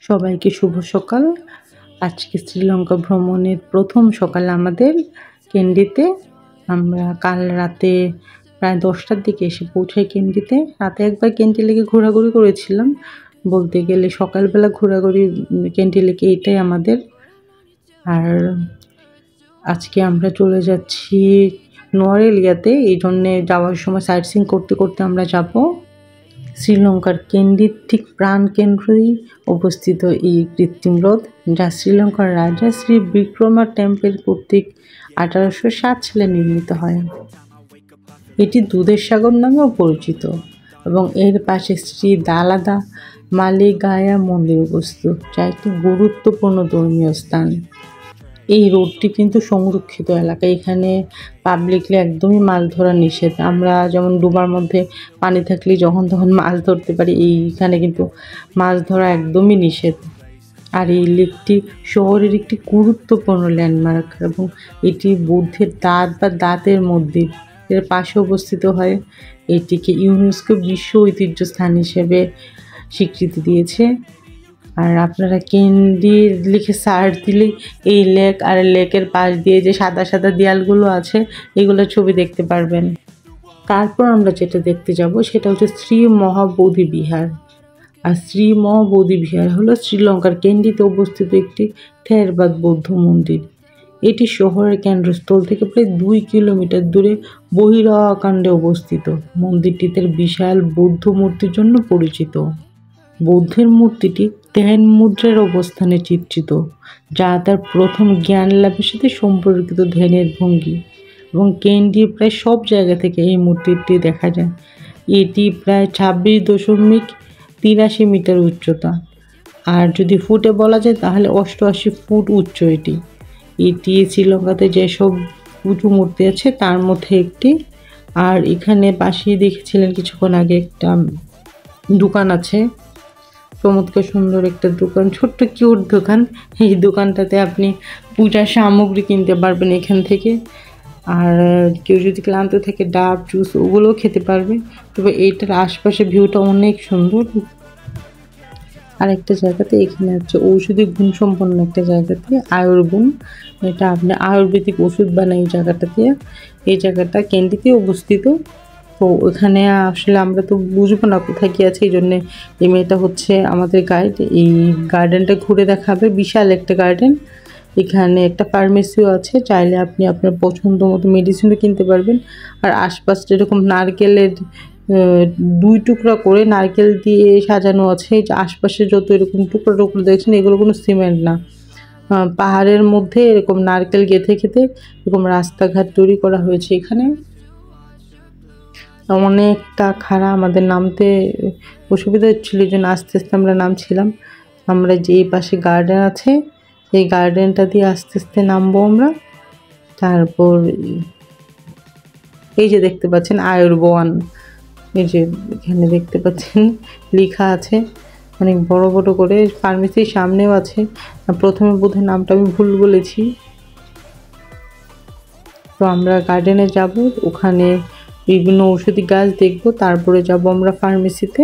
সবাইকে শুভ সকাল। আজকে শ্রীলঙ্কা ভ্রমণের প্রথম সকাল আমাদের কেন্ডিতে। আমরা কাল রাতে প্রায় 10টার দিকে এসে পৌঁছাই কেন্ডিতে। রাতে একবার কেন্ডি লেকে ঘোরাঘুরি করেছিলাম, বলতে গেলে সকালবেলা ঘোরাঘুরি কেন্ডি লেকে এটাই আমাদের। আর আজকে আমরা চলে যাচ্ছি নোয়ারেলিয়াতে, এই জন্যে যাওয়ার সময় সাইট সিইং করতে করতে আমরা যাব। শ্রীলঙ্কার কেন্ডির ঠিক প্রাণকেন্দ্রেই অবস্থিত এই কৃত্রিম হ্রদ, যা শ্রীলঙ্কার রাজা শ্রী বিক্রমা টেম্পল কর্তৃক 1807 সালে নির্মিত হয়। এটি দুধের সাগর নামেও পরিচিত এবং এর পাশে শ্রী দালাদা মালিগায়া মন্দির অবস্থিত, যা একটি গুরুত্বপূর্ণ ধর্মীয় স্থান। এই রোডটি কিন্তু সংরক্ষিত এলাকা, এখানে পাবলিকলি একদমই মাছ ধরা নিষেধ। আমরা যেমন ডুবার মধ্যে পানি থাকলে যখন তখন মাছ ধরতে পারি, এইখানে কিন্তু মাছ ধরা একদমই নিষেধ। আর এই লেকটি শহরের একটি গুরুত্বপূর্ণ ল্যান্ডমার্ক এবং এটি বুদ্ধের দাঁত বা দাঁতের মন্দির এর পাশে অবস্থিত হয়। এটিকে ইউনেস্কো বিশ্ব ঐতিহ্য স্থান হিসেবে স্বীকৃতি দিয়েছে। আর আপনারা কেন্ডি লিখে সার্চ দিলেই এই লেক আর লেকের পাশ দিয়ে যে সাদা সাদা দেয়ালগুলো আছে এগুলো ছবি দেখতে পারবেন। তারপর আমরা যেটা দেখতে যাব সেটা হচ্ছে শ্রী মহাবোধি বিহার। আর শ্রী মহাবোধি বিহার হলো শ্রীলঙ্কার কেন্ডিতে অবস্থিত একটি থেরবাদ বৌদ্ধ মন্দির। এটি শহরের কেন্দ্রস্থল থেকে প্রায় 2 কিলোমিটার দূরে বহিরাকাণ্ডে অবস্থিত। মন্দিরটিতে বিশাল বৌদ্ধ মূর্তির জন্য পরিচিত। বৌদ্ধের মূর্তিটি ধ্যান মুদ্রার অবস্থানে চিত্রিত, যা তার প্রথম জ্ঞান লাভের সাথে সম্পর্কিত ধ্যানের ভঙ্গি, এবং কেন্ডির প্রায় সব জায়গা থেকে এই মূর্তিটি দেখা যায়। এটি প্রায় 26.83 মিটার উচ্চতা, আর যদি ফুটে বলা যায় তাহলে 88 ফুট উচ্চ। এটি শ্রীলঙ্কাতে যেসব উঁচু মূর্তি আছে তার মধ্যে একটি। আর এখানে পাশে দেখেছিলেন কিছুক্ষণ আগে একটা দোকান আছে, চমৎকার সুন্দর একটা দোকান, ছোট্ট কিউট দোকান। এই দোকানটাতে আপনি পূজার সামগ্রী কিনতে পারবেন এখান থেকে। আর কেউ যদি ক্লান্ত থাকে ডাব জুস ওগুলোও খেতে পারবে। তবে এইটার আশপাশে ভিউটা অনেক সুন্দর। আর একটা জায়গাতে এখানে হচ্ছে ঔষধি গুণ সম্পন্ন একটা জায়গাতে আয়ুর্গুণ, এটা আপনি আয়ুর্বেদিক ওষুধ বানায় এই জায়গাটাতে। এই জায়গাটা কেন্ডিতে অবস্থিত। তো ওখানে আসলে আমরা তো বুঝবো না কোথায় কি আছে, এই জন্যে এই মেয়েটা হচ্ছে আমাদের গাইড। এই গার্ডেনটা ঘুরে দেখাবে, বিশাল একটা গার্ডেন। এখানে একটা ফার্মেসিও আছে, চাইলে আপনি আপনার পছন্দ মতো মেডিসিনও কিনতে পারবেন। আর আশপাশ যেরকম নারকেলের 2 টুকরা করে নারকেল দিয়ে সাজানো আছে। যে আশপাশে যত এরকম টুকরো টুকরো দেখছেন এগুলো কোনো সিমেন্ট না, পাহাড়ের মধ্যে এরকম নারকেল গেঁথে খেতে এরকম রাস্তাঘাট তৈরি করা হয়েছে এখানে। অনেকটা খাড়া, আমাদের নামতে অসুবিধা হচ্ছিল, এই জন্য আস্তে আস্তে আমরা নামছিলাম। আমরা যে পাশে গার্ডেন আছে এই গার্ডেনটা দিয়ে আস্তে আস্তে নামবো আমরা। তারপর এই যে দেখতে পাচ্ছেন আয়ুর্বন, এই যে এখানে দেখতে পাচ্ছেন লেখা আছে অনেক বড় বড় করে। ফার্মেসির সামনেও আছে, প্রথমে বোধহয় নামটা আমি ভুল বলেছি। তো আমরা গার্ডেনে যাব, ওখানে বিভিন্ন ঔষধি গাছ দেখবো, তারপরে যাব আমরা ফার্মেসিতে।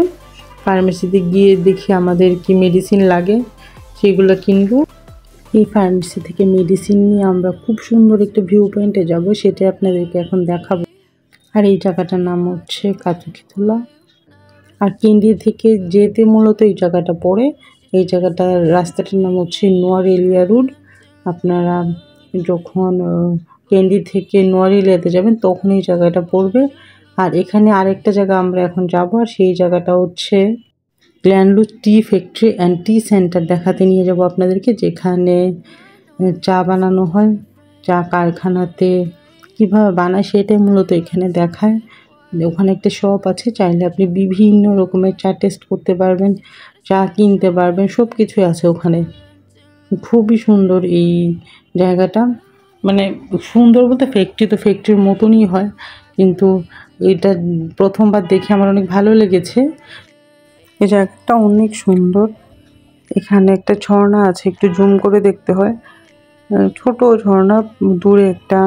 ফার্মেসিতে গিয়ে দেখি আমাদের কি মেডিসিন লাগে সেগুলো কিনবো। এই ফার্মেসি থেকে মেডিসিন নিয়ে আমরা খুব সুন্দর একটা ভিউ পয়েন্টে যাব, সেটা আপনাদেরকে এখন দেখাবো। আর এই জায়গাটার নাম হচ্ছে কাতুকিতলা। আর কেন্ডি থেকে যেতে মূলত এই জায়গাটা পড়ে। এই জায়গাটার রাস্তাটার নাম হচ্ছে নোয়ারেলিয়া রোড। আপনারা যখন কেন্ডি থেকে নোয়ারেলিয়াতে যাবেন তখন এই জায়গাটা পড়বে। আর এখানে আরেকটা জায়গা আমরা এখন যাব, আর সেই জায়গাটা হচ্ছে গ্ল্যানলু tea factory and tea centre দেখাতে নিয়ে যাব আপনাদেরকে, যেখানে চা বানানো হয়। চা কারখানাতে কীভাবে বানায় সেটাই মূলত এখানে দেখায়। ওখানে একটা শপ আছে, চাইলে আপনি বিভিন্ন রকমের চা টেস্ট করতে পারবেন, চা কিনতে পারবেন, সব কিছুই আছে ওখানে। খুবই সুন্দর এই জায়গাটা, মানে সুন্দর বলতে ফ্যাক্টরি তো ফ্যাক্টরির মতনই হয়, কিন্তু এটা প্রথমবার দেখে আমার অনেক ভালো লেগেছে। এই জায়গাটা অনেক সুন্দর। এখানে একটা ঝর্ণা আছে, একটু জুম করে দেখতে হয়, ছোট ঝর্ণা। দূরে একটা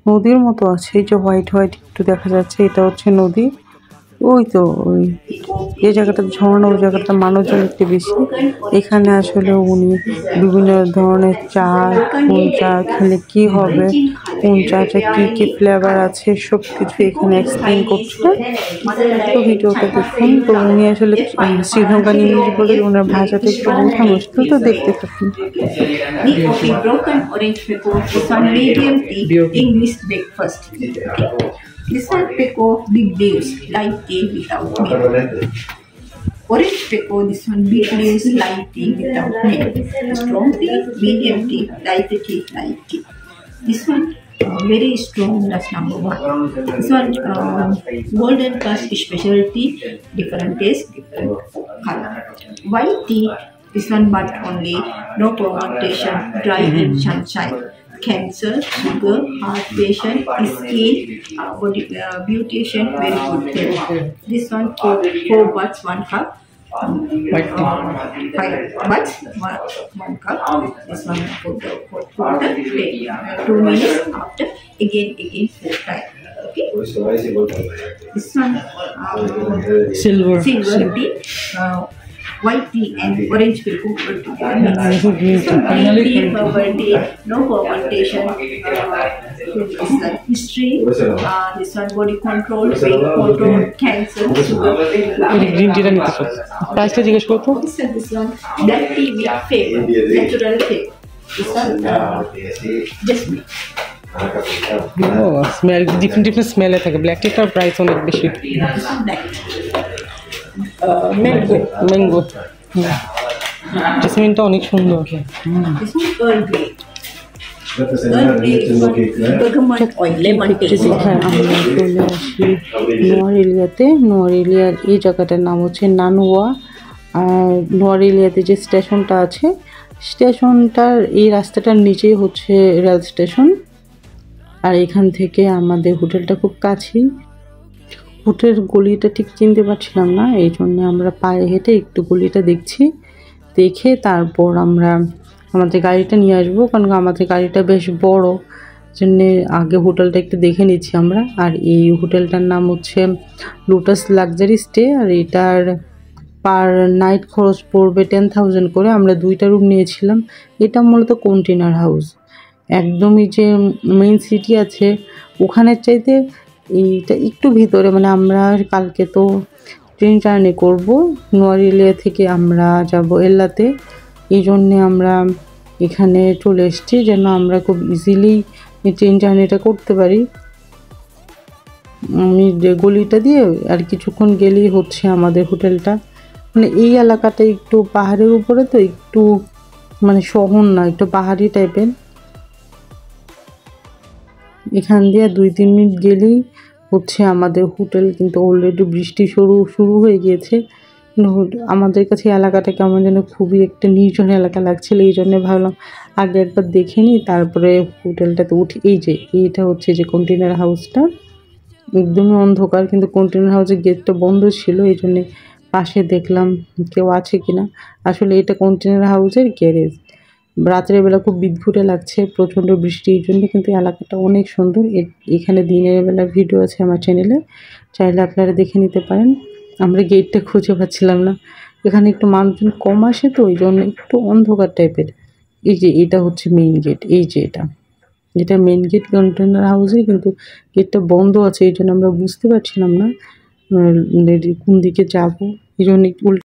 নদীর মতো আছে, এই যে হোয়াইট হোয়াইট একটু দেখা যাচ্ছে, এটা হচ্ছে নদী। ওই তো ওই যে জায়গাটা ঝর্ণা, ওই জায়গাটা মানুষজন একটু বেশি। এখানে আসলে উনি বিভিন্ন ধরনের চা, কোন চা খেলে কি হবে, কোন চাটা কি কি ফ্লেভার আছে সব কিছু এখানে এক্সপ্লেন করছে। তো ভিডিওটা দেখুন। তো উনি আসলে শ্রীলঙ্কান ইংলিশ বলে ওনার ভাষাটা একটু বোঝা মুশকিল, তো দেখতে থাকুন। This one Peco big leaves, light tea without milk. Orange Peco, this one big leaves, light tea without milk. Strong tea, medium tea, diabetic light tea. This one very strong, that's number one. This one golden plus specialty, different taste, different color. White tea, this one but only, no fermentation, dry in sunshine. Cancer, sugar, heart patient, skin, body beautification, very good therapy. This one 4 bucks 1 cup. 5 bucks 1 cup. This one for the 2 minutes after again 4 times. Okay. This one Silver tea. White tea and orange Peco together. Green tea, herbal tea, no fermentation. This like history. This one body control, weight control, cancer, sugar. Green টিটা নিতে চাও, প্রাইসটা জিজ্ঞেস করতো। This one black tea with flavor, natural flavor. This one just me. ও smell different স্মেলে থাকে। Black টিটার price অনেক বেশি। This one black tea. Mango mango জেসমিনটা অনেক সুন্দর। This one Earl Grey. Earl Grey is one bergamot oil, lemon taste. হ্যাঁ, আমরা চলে আসি নোয়ারেলিয়াতে। নোয়ারেলিয়ার এই জায়গাটার নাম হচ্ছে নানুয়া। আর নোয়ারেলিয়াতে যে স্টেশনটা আছে, স্টেশনটার এই রাস্তাটার নিচেই হচ্ছে রেল স্টেশন। আর এখান থেকে আমাদের হোটেলটা খুব কাছেই। হোটেলের গলিটা ঠিক চিনতে পারছিলাম না, এই জন্য আমরা পায়ে হেঁটে একটু গলিটা দেখছি, দেখে তারপর আমরা আমাদের গাড়িটা নিয়ে আসবো, কারণ আমাদের গাড়িটা বেশ বড়, জন্যে আগে হোটেলটা একটু দেখে নিচ্ছি আমরা। আর এই হোটেলটার নাম হচ্ছে লোটাস লাক্সারি স্টে। আর এটার পার নাইট খরচ পড়বে 10,000 করে। আমরা 2টা রুম নিয়েছিলাম। এটা মূলত কন্টেনার হাউস, একদমই যে মেইন সিটি আছে ওখানের চাইতে এইটা একটু ভিতরে। মানে আমরা কালকে তো ট্রেন জার্নি করব, নোয়ারেলিয়া থেকে আমরা যাব এল্লাতে, এই জন্যে আমরা এখানে চলে এসেছি যেন আমরা খুব ইজিলি ট্রেন জার্নিটা করতে পারি। আমি গলিটা দিয়ে আর কিছুক্ষণ গেলেই হচ্ছে আমাদের হোটেলটা। মানে এই এলাকাটা একটু পাহাড়ের উপরে, তো একটু মানে শহর না, একটু পাহাড়ি টাইপের। এখান দিয়ে 2-3 মিনিট গেলেই হচ্ছে আমাদের হোটেল। কিন্তু অলরেডি বৃষ্টি শুরু হয়ে গিয়েছে। আমাদের কাছে এলাকাটা কেমন যেন খুবই একটা নির্জন এলাকা লাগছিল, এই জন্য ভাবলাম আগে একবার দেখে নিই, তারপরে হোটেলটাতে উঠি। এইটা হচ্ছে যে কন্টেনার হাউসটা, একদমই অন্ধকার, কিন্তু কন্টেনার হাউসের গেটটা বন্ধ ছিল, এই জন্যে পাশে দেখলাম কেউ আছে কিনা। আসলে এটা কন্টেনার হাউসের গ্যারেজ। রাতের বেলা খুব বিদঘুটে লাগছে, প্রচণ্ড বৃষ্টি, এই জন্য। কিন্তু এলাকাটা অনেক সুন্দর। এখানে দিনের বেলা ভিডিও আছে আমার চ্যানেলে, চাইলে আপনারা দেখে নিতে পারেন। আমরা গেটটা খুঁজে পাচ্ছিলাম না, এখানে একটু মানুষজন কম আসে, তো ওই জন্য একটু অন্ধকার টাইপের। এটা হচ্ছে মেইন গেট, এটা মেইন গেট কন্টেনার হাউসে, কিন্তু গেটটা বন্ধ আছে, এই জন্য আমরা বুঝতে পারছিলাম না কোন দিকে যাবো, এই জন্য